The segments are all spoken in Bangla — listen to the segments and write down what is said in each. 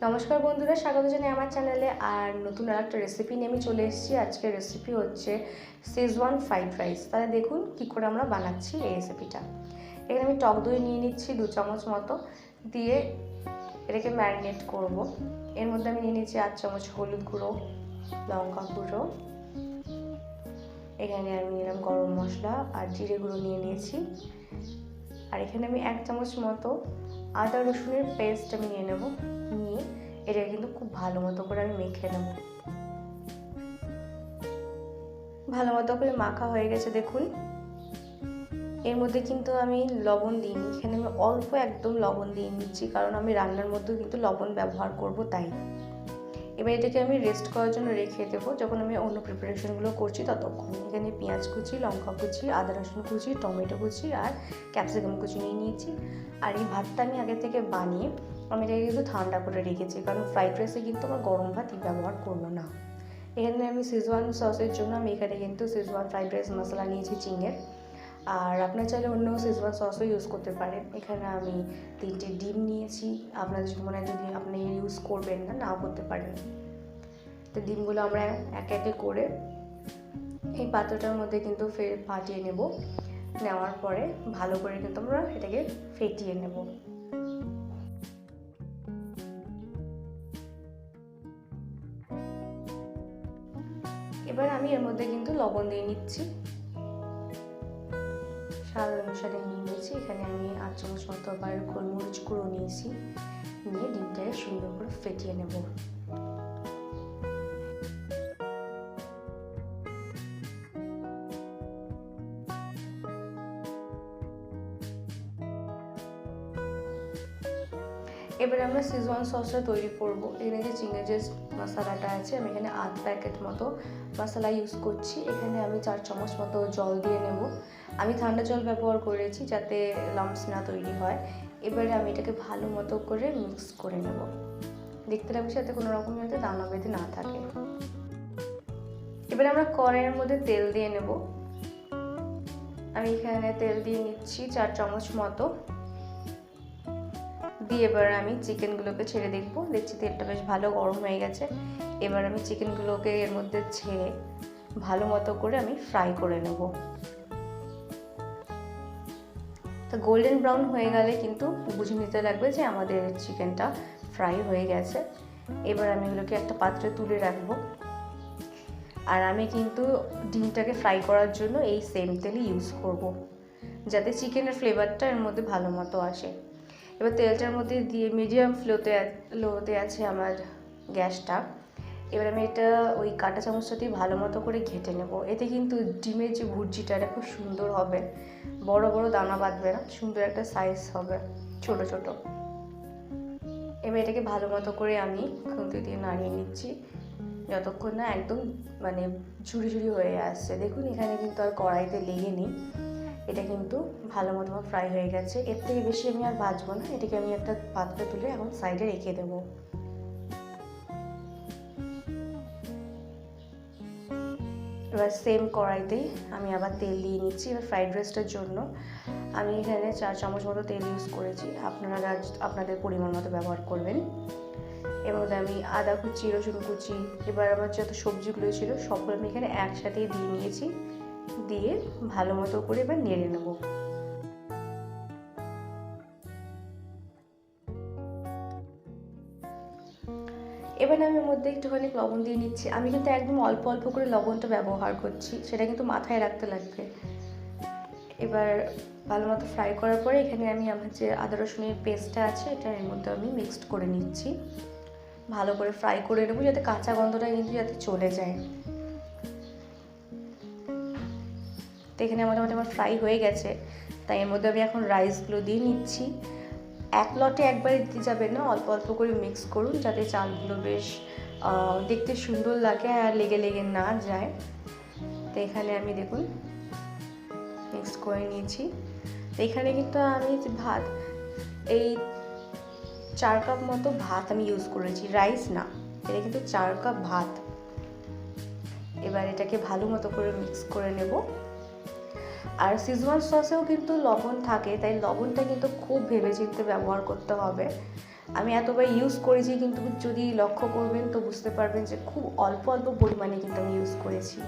নমস্কার বন্ধুরা, স্বাগত জানাই আমার চ্যানেলে। আর নতুন আরেকটা রেসিপি নিয়ে আমি চলে এসেছি। আজকের রেসিপি হচ্ছে শেজওয়ান ফ্রাইড রাইস। তাহলে দেখুন কি করে আমরা বানাচ্ছি এই রেসিপিটা। এখানে আমি টক দই নিয়ে নিচ্ছি 2 চামচ মতো, দিয়ে এটাকে ম্যারিনেট করব। এর মধ্যে আমি নিয়ে নিচ্ছি 8 চামচ হলুদ গুঁড়ো, লঙ্কা গুঁড়ো, এখানে আমি নিলাম গরম মশলা আর জিরে গুঁড়ো নিয়ে নিয়েছি। আর এখানে আমি 1 চামচ মতো আদা রসুনের পেস্ট আমি নিয়ে নেব। নিয়ে এটা কিন্তু খুব ভালো মতো করে আমি মেখে নেব। ভালো মতো করে মাখা হয়ে গেছে দেখুন। এর মধ্যে কিন্তু আমি লবণ দিইনি, এখানে আমি অল্প একদম লবণ দিয়ে নিচ্ছি, কারণ আমি রান্নার মধ্যেও কিন্তু লবণ ব্যবহার করব তাই। এবার এটাকে আমি রেস্ট করার জন্য রেখে দেবো, যখন আমি অন্য প্রিপারেশনগুলো করছি ততক্ষণ। এখানে পেঁয়াজ কুচি, লঙ্কা কুচি, আদা রসুন কুচি, টমেটো কুচি আর ক্যাপসিকাম কুচি নিয়ে নিয়েছি। আর এই ভাতটা আমি আগে থেকে বানিয়ে আমি এটাকে কিন্তু ঠান্ডা করে রেখেছি, কারণ ফ্রাইড রাইসে কিন্তু আমার গরম ভাত ব্যবহার করবো না। এখানে আমি শেজওয়ান সসের জন্য আমি এখানে কিন্তু শেজওয়ান ফ্রাইড রাইস মশলা নিয়েছি চিংয়ের। আর আপনার চাইলে অন্য শেজওয়ান সসও ইউজ করতে পারেন। এখানে আমি 3টে ডিম নিয়েছি, আপনার মনে হয় যদি আপনি ইউজ করবেন না, নাও করতে পারেন। তো ডিমগুলো আমরা এক একে করে এই পাত্রটার মধ্যে কিন্তু ফের ফাটিয়ে নেব। নেওয়ার পরে ভালো করে কিন্তু আমরা এটাকে ফেটিয়ে নেব। এবার আমি এর মধ্যে কিন্তু লবণ দিয়ে নিচ্ছি, স্বাদ অনুসারে নিয়ে নিয়েছি। এখানে আমি 8 চামচ মতো আবার গোলমরিচ গুঁড়ো নিয়েছি। নিয়ে ডিমটাকে সুন্দর করে ফেটিয়ে নেব। এবার আমরা শেজওয়ান সসটা তৈরি করব। এখানে যে চিংড়ির যে মশলাটা আছে, আমি এখানে 8 প্যাকেট মতো মশলা ইউজ করছি। এখানে আমি 4 চামচ মতো জল দিয়ে নেব। আমি ঠান্ডা জল ব্যবহার করেছি যাতে লাম্পস না তৈরি হয়। এবারে আমি এটাকে ভালো মতো করে মিক্স করে নেব। দেখতে লাগবে যাতে কোনো রকম যাতে দানা বেঁধে না থাকে। এবারে আমরা কড়াইয়ের মধ্যে তেল দিয়ে নেব। আমি এখানে তেল দিয়ে নিচ্ছি 4 চামচ মতো। দিয়ে এবার আমি চিকেনগুলোকে ছেড়ে দেখবো। দেখছি তেলটা বেশ ভালো গরম হয়ে গেছে। এবার আমি চিকেনগুলোকে এর মধ্যে ছেড়ে ভালো মতো করে আমি ফ্রাই করে নেব। তো গোল্ডেন ব্রাউন হয়ে গেলে কিন্তু বুঝে নিতে লাগবে যে আমাদের চিকেনটা ফ্রাই হয়ে গেছে। এবার আমি এগুলোকে একটা পাত্রে তুলে রাখবো। আর আমি কিন্তু ডিমটাকে ফ্রাই করার জন্য এই সেম তেলই ইউজ করব, যাতে চিকেনের ফ্লেভারটা এর মধ্যে ভালো মতো আসে। এবার তেলটার মধ্যে দিয়ে মিডিয়াম লোতে আছে আমার গ্যাসটা। এবার আমি এটা ওই কাঁটা চামচটা দিয়ে ভালো মতো করে ঘেঁটে নেব। এতে কিন্তু ডিমের যে ভুর্জিটা এটা খুব সুন্দর হবে, বড় বড় দানা বাঁধবে না, সুন্দর একটা সাইজ হবে, ছোট ছোট। এবার এটাকে ভালো মতো করে আমি খুন্তি দিয়ে নাড়িয়ে নিচ্ছি, যতক্ষণ না একদম মানে ঝুড়ি ঝুড়ি হয়ে আসছে। দেখুন এখানে কিন্তু আর কড়াইতে লেগে নেই, এটা কিন্তু ভালো মতো ফ্রাই হয়ে গেছে। এর থেকে বেশি আমি আর ভাজবো না। এটাকে আমি একটা পাত্রে তুলে এখন সাইডে রেখে দেবো। এবার সেম কড়াইতেই আমি আবার তেল দিয়ে নিচ্ছি। এবার ফ্রাইড রাইসটার জন্য আমি এখানে 4 চামচ মতো তেল ইউজ করেছি, আপনারা আপনাদের পরিমাণ মতো ব্যবহার করবেন। এবার আমি আদা কুচি, রসুন কুচি, এবার আমার যত সবজিগুলো ছিল সবগুলো আমি এখানে একসাথেই দিয়ে নিয়েছি। দিয়ে ভালো মতো করে এবার নেড়ে নেব। এবার আমি এর মধ্যে একটুখানি লবণ দিয়ে নিচ্ছি। আমি কিন্তু একদম অল্প অল্প করে লবণটা ব্যবহার করছি, সেটা কিন্তু মাথায় রাখতে লাগবে। এবার ভালো মতো ফ্রাই করার পরে এখানে আমি আমার যে আদা রসুনের পেস্টটা আছে এটা এর মধ্যে আমি মিক্সড করে নিচ্ছি। ভালো করে ফ্রাই করে নেবো যাতে কাঁচা গন্ধটা কিন্তু যাতে চলে যায়। তো এখানে মোটামুটি আমার ফ্রাই হয়ে গেছে, তাই এর মধ্যে আমি এখন রাইসগুলো দিয়ে নিচ্ছি। এক লটে একবারে দিতে যাবেন না, অল্প অল্প করে মিক্স করুন যাতে চালগুলো বেশ দেখতে সুন্দর লাগে আর লেগে লেগে না যায়। তো এখানে আমি দেখুন মিক্স করে নিয়েছি। তো এখানে কিন্তু আমি ভাত এই 4 কাপ মতো ভাত আমি ইউজ করেছি, রাইস না, এটা কিন্তু 4 কাপ ভাত। এবার এটাকে ভালো মতো করে মিক্স করে নেব। আর শেজওয়ান সসেও কিন্তু লবণ থাকে, তাই লবণটা কিন্তু খুব ভেবেচিন্তে ব্যবহার করতে হবে। আমি এতবার ইউজ করেছি, কিন্তু যদি লক্ষ্য করবেন তো বুঝতে পারবেন যে খুব অল্প অল্প পরিমাণে কিন্তু আমি ইউজ করেছি।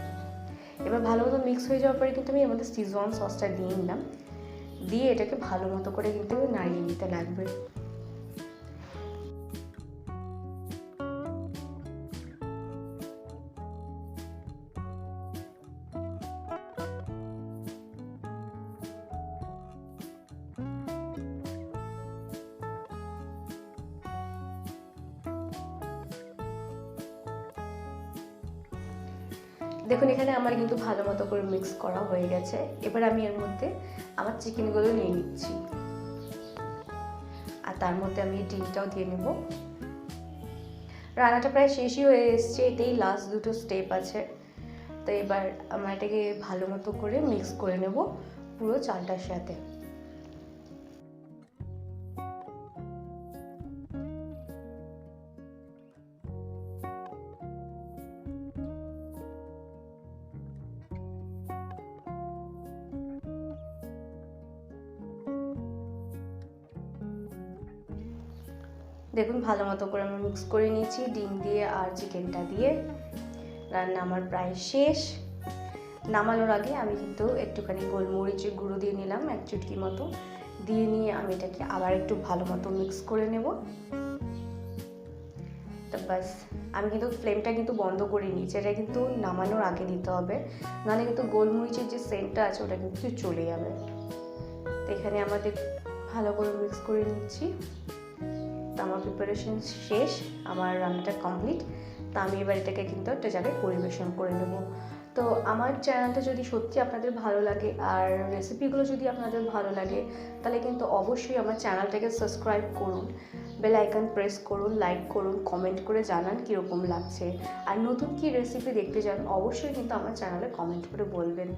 এবার ভালো মতো মিক্স হয়ে যাওয়ার পরে কিন্তু আমি এর মধ্যে শেজওয়ান সসটা দিয়ে নিলাম, দিয়ে এটাকে ভালো মতো করে কিন্তু নাড়িয়ে নিতে লাগবে। দেখুন এখানে আমার কিন্তু ভালো মতো করে মিক্স করা হয়ে গেছে। এবার আমি এর মধ্যে আমার চিকেনগুলো নিয়ে নিচ্ছি, আর তার মধ্যে আমি ডিমটাও দিয়ে নেব। রান্নাটা প্রায় শেষই হয়ে এসছে, এটাই লাস্ট দুটো স্টেপ আছে। তো এবার আমরা এটাকে ভালো মতো করে মিক্স করে নেব পুরো চালটার সাথে। দেখুন ভালো মতো করে আমি মিক্স করে নিয়েছি ডিম দিয়ে আর চিকেনটা দিয়ে। রান্না আমার প্রায় শেষ। নামানোর আগে আমি কিন্তু একটুখানি গোলমরিচের গুঁড়ো দিয়ে নিলাম, 1 চুটকি মতো দিয়ে নিয়ে আমি এটাকে আবার একটু ভালো মতো মিক্স করে নেব। তো বাস, আমি কিন্তু ফ্লেমটা কিন্তু বন্ধ করে নিয়েছি, এটা কিন্তু নামানোর আগে দিতে হবে, নাহলে কিন্তু গোলমরিচের যে সেন্টটা আছে ওটা কিন্তু চলে যাবে। তো এখানে আমাদের ভালো করে মিক্স করে নিচ্ছি। তো আমার প্রিপারেশন শেষ, আমার রান্নাটা কমপ্লিট। তো আমি এবার এটাকে কিন্তু একটা জায়গায় পরিবেশন করে নেব। তো আমার চ্যানেলটা যদি সত্যি আপনাদের ভালো লাগে আর রেসিপিগুলো যদি আপনাদের ভালো লাগে, তাহলে কিন্তু অবশ্যই আমার চ্যানেলটাকে সাবস্ক্রাইব করুন, বেল আইকন প্রেস করুন, লাইক করুন, কমেন্ট করে জানান কীরকম লাগছে। আর নতুন কী রেসিপি দেখতে চান অবশ্যই কিন্তু আমার চ্যানেলে কমেন্ট করে বলবেন।